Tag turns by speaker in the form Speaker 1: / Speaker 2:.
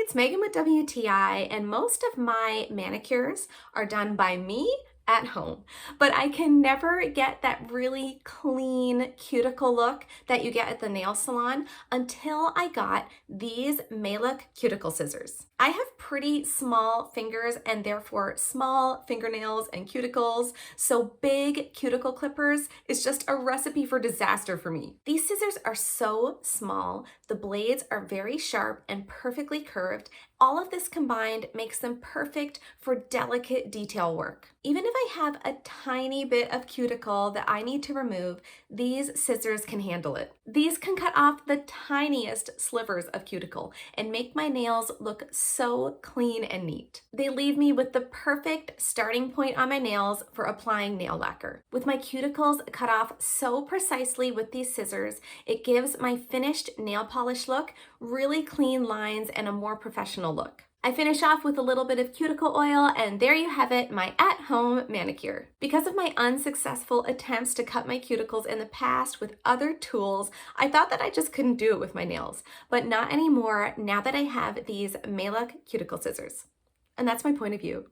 Speaker 1: it's Megan with WTI, and most of my manicures are done by me at home, but I can never get that really clean cuticle look that you get at the nail salon until I got these Maluk cuticle scissors. I have pretty small fingers and therefore small fingernails and cuticles, so big cuticle clippers is just a recipe for disaster for me. These scissors are so small, the blades are very sharp and perfectly curved. All of this combined makes them perfect for delicate detail work. Even if I have a tiny bit of cuticle that I need to remove, these scissors can handle it. These can cut off the tiniest slivers of cuticle and make my nails look so clean and neat. They leave me with the perfect starting point on my nails for applying nail lacquer. With my cuticles cut off so precisely with these scissors, it gives my finished nail polish look really clean lines and a more professional look. I finish off with a little bit of cuticle oil, and there you have it, my at-home manicure. Because of my unsuccessful attempts to cut my cuticles in the past with other tools, I thought that I just couldn't do it with my nails, but not anymore now that I have these Maluk cuticle scissors. And that's my point of view.